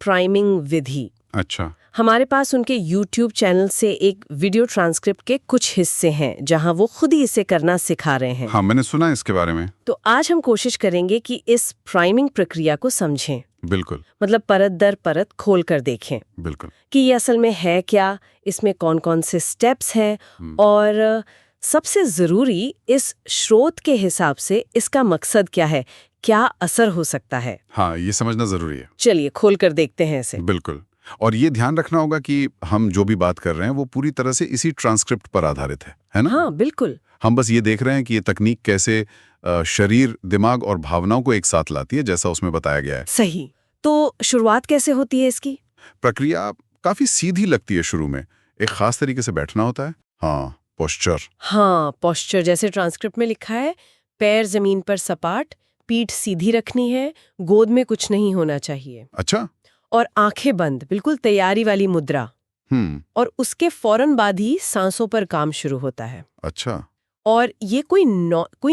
Priming विधि। अच्छा। हमारे पास उनके YouTube चैनल से एक वीडियो ट्रांसक्रिप्ट के कुछ हिस्से हैं जहां वो खुद ही इसे करना सिखा रहे हैं। हाँ, मैंने सुना है इसके बारे में। तो आज हम कोशिश करेंगे कि इस प्राइमिंग प्रक्रिया को समझें, बिल्कुल मतलब परत दर परत खोल कर देखें बिल्कुल। कि ये असल में है क्या, इसमें कौन कौन से स्टेप्स हैं और सबसे ज़रूरी इस स्रोत के हिसाब से इसका मकसद क्या है, क्या असर हो सकता है। हाँ, ये समझना जरूरी है। चलिए खोल कर देखते हैं इसे। बिल्कुल। और ये ध्यान रखना होगा कि हम जो भी बात कर रहे हैं वो पूरी तरह से इसी ट्रांसक्रिप्ट पर आधारित है ना? हाँ बिल्कुल। हम बस ये देख रहे हैं कि ये तकनीक कैसे शरीर, दिमाग और भावनाओं को एक साथ लाती है, जैसा उसमें बताया गया है। सही। तो शुरुआत कैसे होती है इसकी? प्रक्रिया काफी सीधी लगती है। शुरू में एक खास तरीके से बैठना होता है। हाँ, पोस्चर। हाँ, पोस्चर जैसे ट्रांसक्रिप्ट में लिखा है, पैर जमीन पर सपाट, पीठ सीधी रखनी है, गोद में कुछ नहीं होना चाहिए। अच्छा। और आंखें बंद, बिल्कुल तैयारी वाली मुद्रा। और उसके फौरन बाद ही सांसों पर काम शुरू होता है। अच्छा। और ये कोई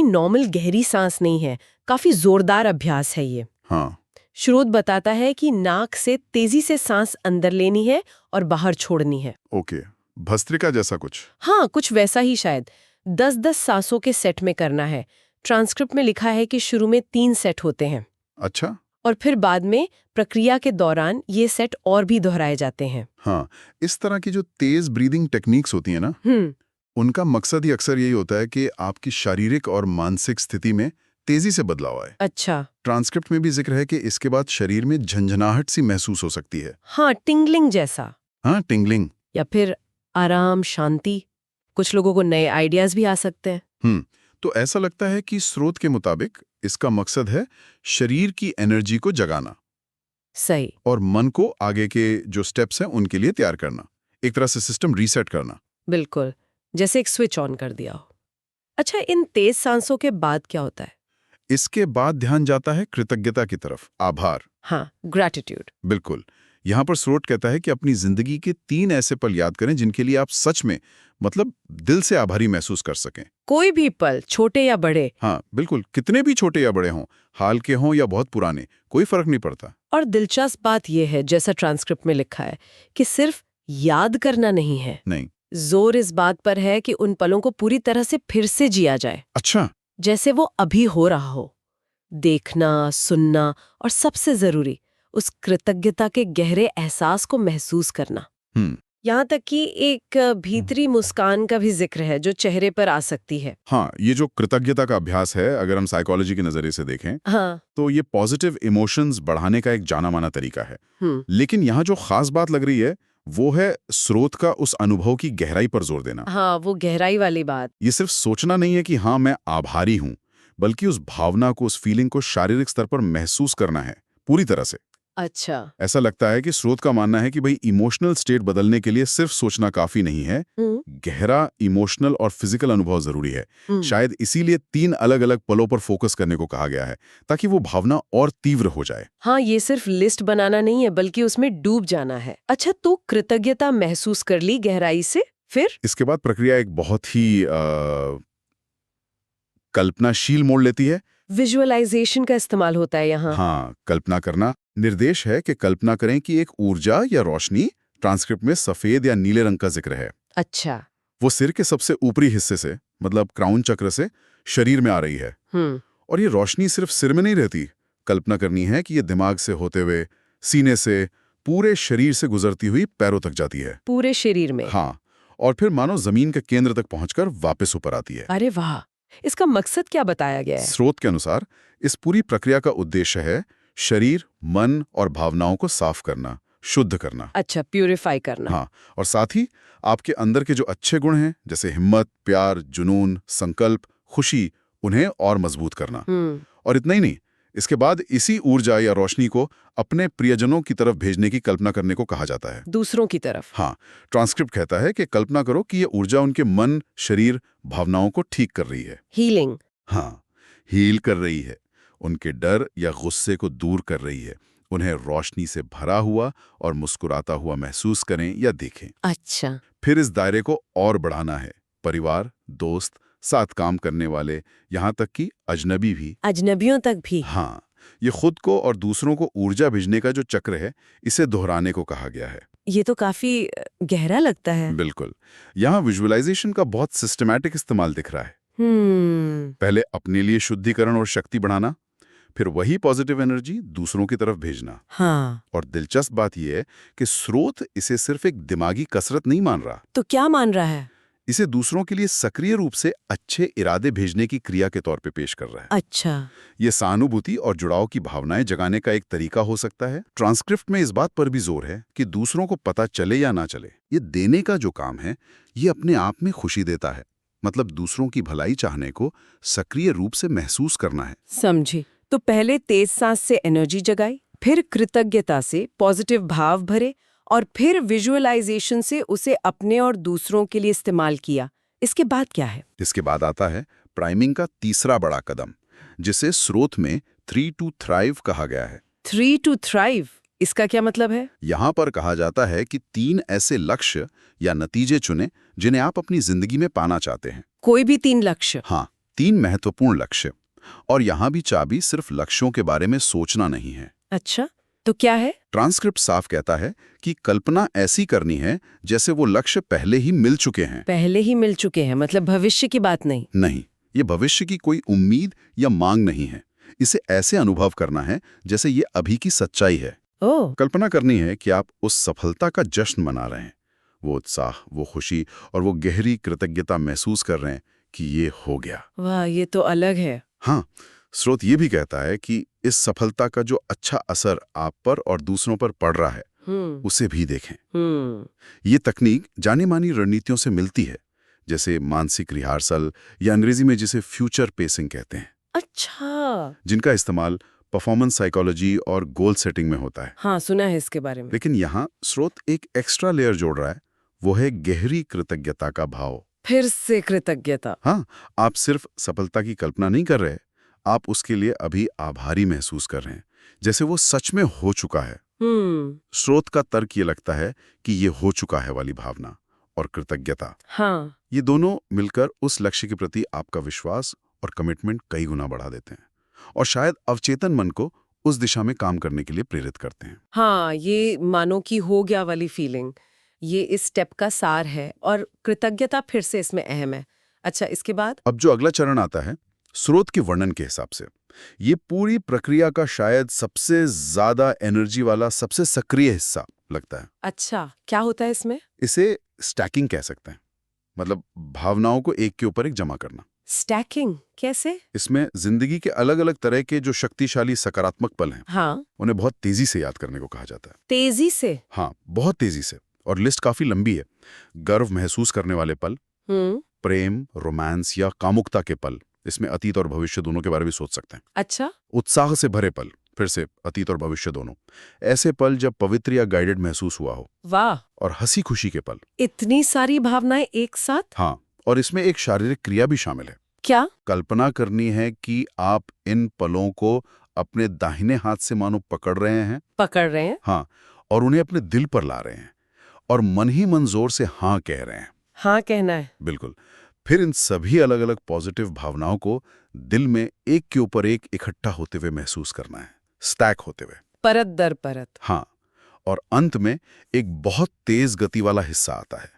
नॉर्मल गहरी सांस नहीं है, काफी जोरदार अभ्यास है ये। हाँ। स्रोत बताता है कि नाक से तेजी से सांस अंदर लेनी है और बाहर छोड़नी है। ओके, भस्त्रिका जैसा कुछ। हाँ, कुछ वैसा ही शायद। 10-10 सांसों के सेट में करना है। ट्रांसक्रिप्ट में लिखा है कि शुरू में 3 सेट होते हैं। अच्छा। और फिर बाद में प्रक्रिया के दौरान ये सेट और भी दोहराए जाते हैं। हाँ, इस तरह की जो तेज ब्रीदिंग टेक्निक्स होती है ना, उनका मकसद ही अक्सर यही होता है कि आपकी शारीरिक और मानसिक स्थिति में तेजी से बदलाव आए। अच्छा। ट्रांसक्रिप्ट में भी जिक्र है कि इसके बाद शरीर में झंझनाहट सी महसूस हो सकती है। हाँ, टिंगलिंग जैसा। हाँ, टिंगलिंग। या फिर आराम, शांति। कुछ लोगों को नए आइडियाज भी आ सकते हैं। तो ऐसा लगता है कि स्रोत के मुताबिक इसका मकसद है शरीर की एनर्जी को जगाना। सही। और मन को आगे के जो स्टेप्स हैं उनके लिए तैयार करना, एक तरह से सिस्टम रीसेट करना। बिल्कुल, जैसे एक स्विच ऑन कर दिया हो। अच्छा, इन तेज सांसों के बाद क्या होता है? इसके बाद ध्यान जाता है कृतज्ञता की तरफ, आभार। हाँ, ग्रैटिट्यूड। बिल्कुल। यहाँ पर स्रोत कहता है कि अपनी जिंदगी के 3 ऐसे पल याद करें जिनके लिए आप सच में, मतलब दिल से आभारी महसूस कर सकें। कोई भी पल, छोटे या बड़े। हाँ बिल्कुल, कितने भी छोटे या बड़े हों, हाल के हों या बहुत पुराने, कोई फर्क नहीं पड़ता। और दिलचस्प बात यह है, जैसा ट्रांसक्रिप्ट में लिखा है, कि सिर्फ याद करना नहीं है। नहीं, जोर इस बात पर है कि उन पलों को पूरी तरह से फिर से जिया जाए। अच्छा। जैसे वो अभी हो रहा हो। देखना, सुनना और सबसे जरूरी, उस कृतज्ञता के गहरे एहसास को महसूस करना। यहाँ तक कि एक भीतरी मुस्कान का भी जिक्र है जो चेहरे पर आ सकती है। हाँ, ये जो कृतज्ञता का अभ्यास है, अगर हम साइकोलॉजी के नजरिए से देखें, हाँ। तो ये पॉजिटिव इमोशंस बढ़ाने का एक जाना माना तरीका है। लेकिन यहाँ जो खास बात लग रही है वो है स्रोत का उस अनुभव की गहराई पर जोर देना। हाँ, वो गहराई वाली बात। ये सिर्फ सोचना नहीं है कि हाँ मैं आभारी हूं, बल्कि उस भावना को, उस फीलिंग को शारीरिक स्तर पर महसूस करना है पूरी तरह से। अच्छा। ऐसा लगता है कि स्रोत का मानना है कि भाई इमोशनल स्टेट बदलने के लिए सिर्फ सोचना काफी नहीं है, गहरा इमोशनल और फिजिकल अनुभव जरूरी है। शायद इसीलिए 3 अलग-अलग पलों पर फोकस करने को कहा गया है, ताकि वो भावना और तीव्र हो जाए। हाँ, ये सिर्फ लिस्ट बनाना नहीं है, बल्कि उसमें डूब जाना है। अच्छा, तो कृतज्ञता महसूस कर ली गहराई से, फिर इसके बाद प्रक्रिया एक बहुत ही कल्पनाशील मोड़ लेती है। विजुअलाइजेशन का इस्तेमाल होता है यहाँ। हाँ, कल्पना करना। निर्देश है कि कल्पना करें कि एक ऊर्जा या रोशनी, ट्रांसक्रिप्ट में सफेद या नीले रंग का जिक्र है, अच्छा, वो सिर के सबसे ऊपरी हिस्से से, मतलब क्राउन चक्र से शरीर में आ रही है। और ये रोशनी सिर्फ सिर में नहीं रहती, कल्पना करनी है कि ये दिमाग से होते हुए, सीने से, पूरे शरीर से गुजरती हुई पैरों तक जाती है। पूरे शरीर में? हाँ, और फिर मानो जमीन के केंद्र तक पहुंचकर वापस ऊपर आती है। अरे वाह! इसका मकसद क्या बताया गया है? स्रोत के अनुसार इस पूरी प्रक्रिया का उद्देश्य है शरीर, मन और भावनाओं को साफ करना, शुद्ध करना। अच्छा, प्यूरिफाई करना। हाँ, और साथ ही आपके अंदर के जो अच्छे गुण हैं, जैसे हिम्मत, प्यार, जुनून, संकल्प, खुशी, उन्हें और मजबूत करना। और इतना ही नहीं, इसके बाद इसी ऊर्जा या रोशनी को अपने प्रियजनों की तरफ भेजने की कल्पना करने को कहा जाता है। दूसरों की तरफ? हाँ, ट्रांसक्रिप्ट कहता है कि कल्पना करो कि ये ऊर्जा उनके मन, शरीर, भावनाओं को ठीक कर रही है। हीलिंग। हाँ, हील कर रही है, उनके डर या गुस्से को दूर कर रही है, उन्हें रोशनी से भरा हुआ और मुस्कुराता हुआ महसूस करें या देखें। अच्छा। फिर इस दायरे को और बढ़ाना है, परिवार, दोस्त, साथ काम करने वाले, यहाँ तक कि अजनबी भी। अजनबियों तक भी? हाँ, ये खुद को और दूसरों को ऊर्जा भेजने का जो चक्र है, इसे दोहराने को कहा गया है। ये तो काफी गहरा लगता है। बिल्कुल। यहाँ विजुअलाइजेशन का बहुत सिस्टमैटिक इस्तेमाल दिख रहा है। पहले अपने लिए शुद्धिकरण और शक्ति बढ़ाना, फिर वही पॉजिटिव एनर्जी दूसरों की तरफ भेजना। हाँ। और दिलचस्प बात यह है कि स्रोत इसे सिर्फ एक दिमागी कसरत नहीं मान रहा। तो क्या मान रहा है? इसे दूसरों के लिए सक्रिय रूप से अच्छे इरादे भेजने की क्रिया के तौर पे पेश कर रहा है। अच्छा। ये सहानुभूति और जुड़ाव की भावनाएं जगाने का एक तरीका हो सकता है। ट्रांसक्रिप्ट में इस बात पर भी जोर है कि दूसरों को पता चले या ना चले, ये देने का जो काम है, ये अपने आप में खुशी देता है। मतलब दूसरों की भलाई चाहने को सक्रिय रूप से महसूस करना है। समझी। तो पहले तेज सांस से एनर्जी जगाई, फिर कृतज्ञता से पॉजिटिव भाव भरे, और फिर विजुअलाइजेशन से उसे अपने और दूसरों के लिए इस्तेमाल किया। इसके बाद क्या है? इसके बाद आता है प्राइमिंग का तीसरा बड़ा कदम, जिसे स्रोत में 3 to Thrive कहा गया है। 3 to Thrive, इसका क्या मतलब है? यहाँ पर कहा जाता है कि 3 ऐसे लक्ष्य या नतीजे चुनें जिन्हें आप अपनी जिंदगी में पाना चाहते हैं। कोई भी 3 लक्ष्य? हाँ, 3 महत्वपूर्ण लक्ष्य। और यहाँ भी चाबी सिर्फ लक्ष्यों के बारे में सोचना नहीं है। अच्छा, तो क्या है? ट्रांसक्रिप्ट साफ कहता है कि कल्पना ऐसी करनी है जैसे वो लक्ष्य पहले ही मिल चुके हैं। पहले ही मिल चुके हैं, मतलब भविष्य की बात नहीं? नहीं, ये भविष्य की कोई उम्मीद या मांग नहीं है। इसे ऐसे अनुभव करना है जैसे ये अभी की सच्चाई है। ओह। कल्पना करनी है कि आप उस सफलता का जश्न मना रहे हैं, वो उत्साह, वो खुशी और वो गहरी कृतज्ञता महसूस कर रहे हैं कि ये हो गया। वाह, ये तो अलग है। हाँ, स्रोत ये भी कहता है कि इस सफलता का जो अच्छा असर आप पर और दूसरों पर पड़ रहा है, उसे भी देखें। ये तकनीक जानी मानी रणनीतियों से मिलती है, जैसे मानसिक रिहर्सल या अंग्रेजी में जिसे फ्यूचर पेसिंग कहते हैं। अच्छा। जिनका इस्तेमाल परफॉर्मेंस साइकोलॉजी और गोल सेटिंग में होता है। हाँ, सुना है इसके बारे में। लेकिन यहाँ स्रोत एक एक्स्ट्रा लेयर जोड़ रहा है, वो है गहरी कृतज्ञता का भाव। फिर से कृतज्ञता। हाँ, आप सिर्फ सफलता की कल्पना नहीं कर रहे, आप उसके लिए अभी आभारी महसूस कर रहे हैं, जैसे वो सच में हो चुका है। स्रोत का तर्क ये लगता है कि ये हो चुका है वाली भावना और कृतज्ञता, हाँ, ये दोनों मिलकर उस लक्ष्य के प्रति आपका विश्वास और कमिटमेंट कई गुना बढ़ा देते हैं और शायद अवचेतन मन को उस दिशा में काम करने के लिए प्रेरित करते हैं। हाँ, ये मानो कि हो गया वाली फीलिंग, ये इस स्टेप का सार है और कृतज्ञता फिर से इसमें अहम है। अच्छा, इसके बाद? अब जो अगला चरण आता है, स्रोत के वर्णन के हिसाब से ये पूरी प्रक्रिया का शायद सबसे ज्यादा एनर्जी वाला, सबसे सक्रिय हिस्सा लगता है। अच्छा, क्या होता है इसमें? इसे स्टैकिंग कह सकते हैं, मतलब भावनाओं को एक के ऊपर एक जमा करना। स्टैकिंग कैसे? इसमें जिंदगी के अलग अलग तरह के जो शक्तिशाली सकारात्मक पल हैं, हाँ, उन्हें बहुत तेजी से याद करने को कहा जाता है। तेजी से? हाँ, बहुत तेजी से, और लिस्ट काफी लंबी है। गर्व महसूस करने वाले पल, प्रेम, रोमांस या कामुकता के पल, इसमें अतीत और भविष्य दोनों के बारे में सोच सकते हैं। अच्छा। उत्साह से भरे पल, फिर से अतीत और भविष्य दोनों, ऐसे पल जब पवित्र या गाइडेड महसूस हुआ हो। वाह। और हंसी खुशी के पल। इतनी सारी भावनाएं एक साथ? हाँ, और इसमें एक शारीरिक क्रिया भी शामिल है। क्या? कल्पना करनी है कि आप इन पलों को अपने दाहिने हाथ से मानो पकड़ रहे हैं। पकड़ रहे हैं? हाँ, और उन्हें अपने दिल पर ला रहे हैं और मन ही मन जोर से हाँ कह रहे हैं। हाँ कहना है। बिल्कुल। फिर इन सभी अलग अलग पॉजिटिव भावनाओं को दिल में एक के ऊपर एक इकट्ठा होते हुए महसूस करना है, स्टैक होते हुए, परत दर परत। हाँ, और अंत में एक बहुत तेज गति वाला हिस्सा आता है,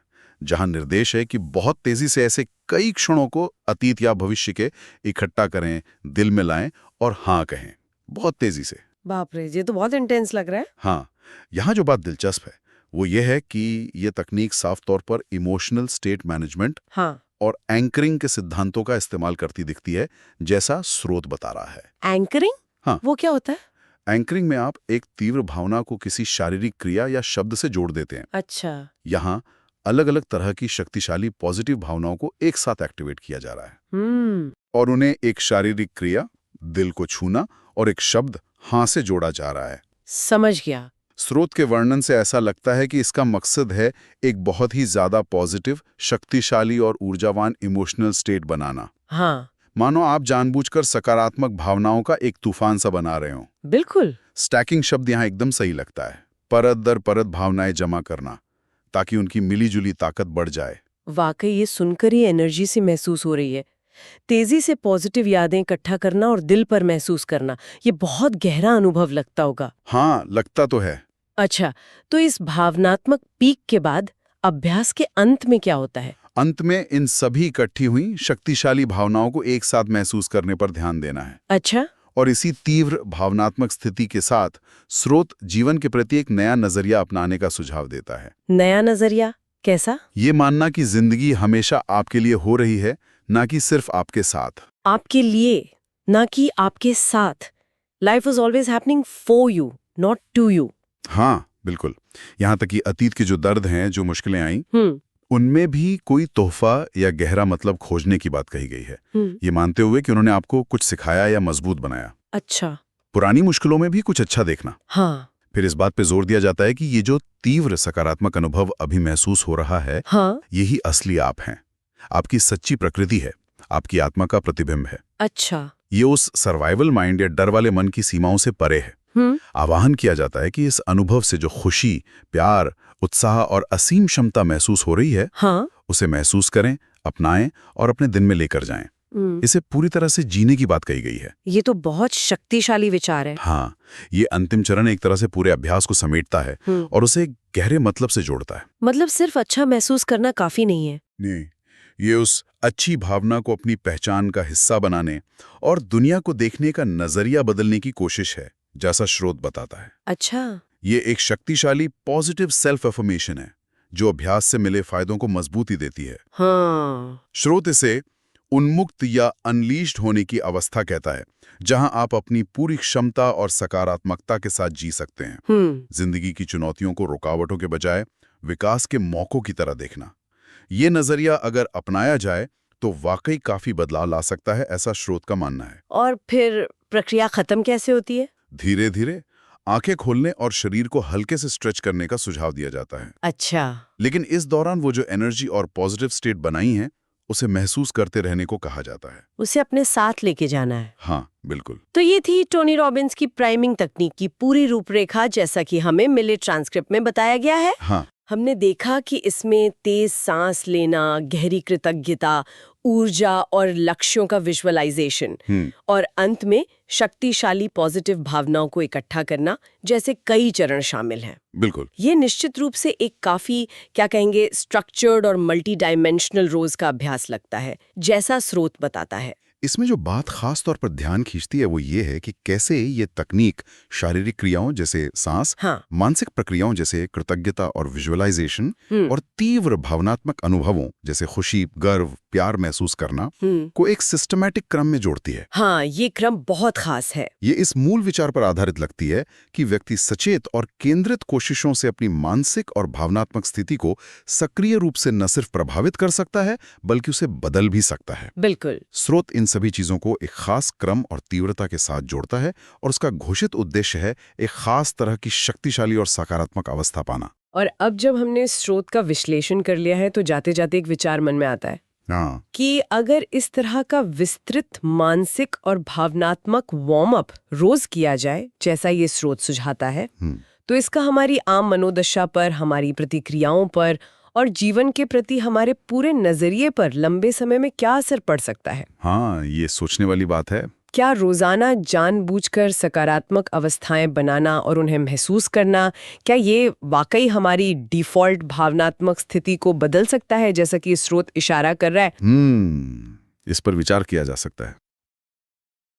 जहां निर्देश है कि बहुत तेजी से ऐसे कई क्षणों को अतीत या भविष्य के इकट्ठा करें, दिल में लाएं और हाँ कहें, बहुत तेजी से। बाप रे, ये तो बहुत इंटेंस लग रहा है। हाँ, यहाँ जो बात दिलचस्प है वो ये है कि ये तकनीक साफ तौर पर इमोशनल स्टेट मैनेजमेंट हाँ, और एंकरिंग के सिद्धांतों का इस्तेमाल करती दिखती है, जैसा स्रोत बता रहा है। एंकरिंग? हाँ, वो क्या होता है? एंकरिंग में आप एक तीव्र भावना को किसी शारीरिक क्रिया या शब्द से जोड़ देते हैं। अच्छा। यहाँ अलग अलग तरह की शक्तिशाली पॉजिटिव भावनाओं को एक साथ एक्टिवेट किया जा रहा है और उन्हें एक शारीरिक क्रिया, दिल को छूना, और एक शब्द हाँ से जोड़ा जा रहा है। समझ गया। स्रोत के वर्णन से ऐसा लगता है कि इसका मकसद है एक बहुत ही ज्यादा पॉजिटिव, शक्तिशाली और ऊर्जावान इमोशनल स्टेट बनाना। हाँ, मानो आप जानबूझकर सकारात्मक भावनाओं का एक तूफान सा बना रहे हो। बिल्कुल। स्टैकिंग शब्द यहाँ एकदम सही लगता है, परत दर परत भावनाएं जमा करना ताकि उनकी मिलीजुली ताकत बढ़ जाए। वाकई ये सुनकर ही एनर्जी सी महसूस हो रही है। तेजी से पॉजिटिव यादें इकट्ठा करना और दिल पर महसूस करना, ये बहुत गहरा अनुभव लगता होगा। हाँ, लगता तो है। अच्छा, तो इस भावनात्मक पीक के बाद अभ्यास के अंत में क्या होता है? अंत में इन सभी इकट्ठी हुई शक्तिशाली भावनाओं को एक साथ महसूस करने पर ध्यान देना है। अच्छा। और इसी तीव्र भावनात्मक स्थिति के साथ स्रोत जीवन के प्रति एक नया नजरिया अपनाने का सुझाव देता है। नया नजरिया कैसा? ये मानना कि जिंदगी हमेशा आपके लिए हो रही है, ना कि सिर्फ आपके साथ। आपके लिए, ना कि आपके साथ। Life is always happening for you, not to you. हाँ, बिल्कुल। यहाँ तक कि अतीत के जो दर्द हैं, जो मुश्किलें आई, उनमें भी कोई तोहफा या गहरा मतलब खोजने की बात कही गई है, ये मानते हुए कि उन्होंने आपको कुछ सिखाया या मजबूत बनाया। अच्छा। पुरानी मुश्किलों में भी कुछ अच्छा देखना। हाँ। फिर इस बात पे जोर दिया जाता है कि ये जो तीव्र सकारात्मक अनुभव अभी महसूस हो रहा है, हाँ? यही असली आप हैं, आपकी सच्ची प्रकृति है, आपकी आत्मा का प्रतिबिंब है। अच्छा। ये उस सर्वाइवल माइंड या डर वाले मन की सीमाओं से परे है। आह्वान किया जाता है कि इस अनुभव से जो खुशी, प्यार, उत्साह और असीम क्षमता महसूस हो रही है, हाँ? उसे महसूस करें, अपनाएं और अपने दिन में लेकर जाएं। इसे पूरी तरह से जीने की बात कही गई है। ये तो बहुत शक्तिशाली विचार है। हाँ, ये अंतिम चरण एक तरह से पूरे अभ्यास को समेटता है और उसे एक गहरे मतलब से जोड़ता है। मतलब सिर्फ अच्छा महसूस करना काफी नहीं है। नहीं, ये उस अच्छी भावना को अपनी पहचान का हिस्सा बनाने और दुनिया को देखने का नजरिया बदलने की कोशिश है, जैसा स्रोत बताता है। अच्छा। ये एक शक्तिशाली पॉजिटिव सेल्फ अफर्मेशन है जो अभ्यास से मिले फायदों को मजबूती देती है। हाँ। स्रोत इसे उन्मुक्त या अनलीश्ड होने की अवस्था कहता है, जहां आप अपनी पूरी क्षमता और सकारात्मकता के साथ जी सकते हैं। जिंदगी की चुनौतियों को रुकावटों के बजाय विकास के मौकों की तरह देखना। ये नजरिया अगर अपनाया जाए तो वाकई काफी बदलाव ला सकता है, ऐसा स्रोत का मानना है। और फिर प्रक्रिया खत्म कैसे होती है? धीरे धीरे आंखें खोलने और शरीर को हल्के से स्ट्रेच करने का सुझाव दिया जाता है। अच्छा। लेकिन इस दौरान वो जो एनर्जी और पॉजिटिव स्टेट बनाई है, उसे महसूस करते रहने को कहा जाता है। उसे अपने साथ लेके जाना है। हाँ, बिल्कुल। तो ये थी टोनी रॉबिन्स की प्राइमिंग तकनीक की पूरी रूपरेखा, जैसा कि हमें मिले ट्रांसक्रिप्ट में बताया गया है। हाँ। हमने देखा कि इसमें तेज सांस लेना, गहरी कृतज्ञता, ऊर्जा और लक्ष्यों का विजुअलाइजेशन और अंत में शक्तिशाली पॉजिटिव भावनाओं को इकट्ठा करना जैसे कई चरण शामिल हैं। बिल्कुल। ये निश्चित रूप से एक काफी, क्या कहेंगे, स्ट्रक्चर्ड और मल्टी डायमेंशनल रोज का अभ्यास लगता है, जैसा स्रोत बताता है। इसमें जो बात खास तौर पर ध्यान खींचती है वो ये है कि कैसे ये तकनीक शारीरिक क्रियाओं जैसे सांस, हाँ। मानसिक प्रक्रियाओं जैसे कृतज्ञता और विजुअलाइजेशन और तीव्र भावनात्मक अनुभवों जैसे खुशी, गर्व, प्यार महसूस करना को एक सिस्टमैटिक क्रम में जोड़ती है। हाँ, ये क्रम बहुत खास है। ये इस मूल विचार पर आधारित लगती है कि व्यक्ति सचेत और केंद्रित कोशिशों से अपनी मानसिक और भावनात्मक स्थिति को सक्रिय रूप से न सिर्फ प्रभावित कर सकता है बल्कि उसे बदल भी सकता है। बिल्कुल। स्रोत इन सभी चीजों को एक खास क्रम और तीव्रता के साथ जोड़ता है और उसका घोषित उद्देश्य है एक खास तरह की शक्तिशाली और सकारात्मक अवस्था पाना। और अब जब हमने स्रोत का विश्लेषण कर लिया है तो जाते जाते एक विचार मन में आता है कि अगर इस तरह का विस्तृत मानसिक और भावनात्मक वार्म अप रोज किया जाए, जैसा ये स्रोत सुझाता है, तो इसका हमारी आम मनोदशा पर, हमारी प्रतिक्रियाओं पर और जीवन के प्रति हमारे पूरे नजरिए पर लंबे समय में क्या असर पड़ सकता है। हाँ, ये सोचने वाली बात है। क्या रोजाना जानबूझकर सकारात्मक अवस्थाएं बनाना और उन्हें महसूस करना, क्या ये वाकई हमारी डिफॉल्ट भावनात्मक स्थिति को बदल सकता है, जैसा कि स्रोत इशारा कर रहा है? इस पर विचार किया जा सकता है।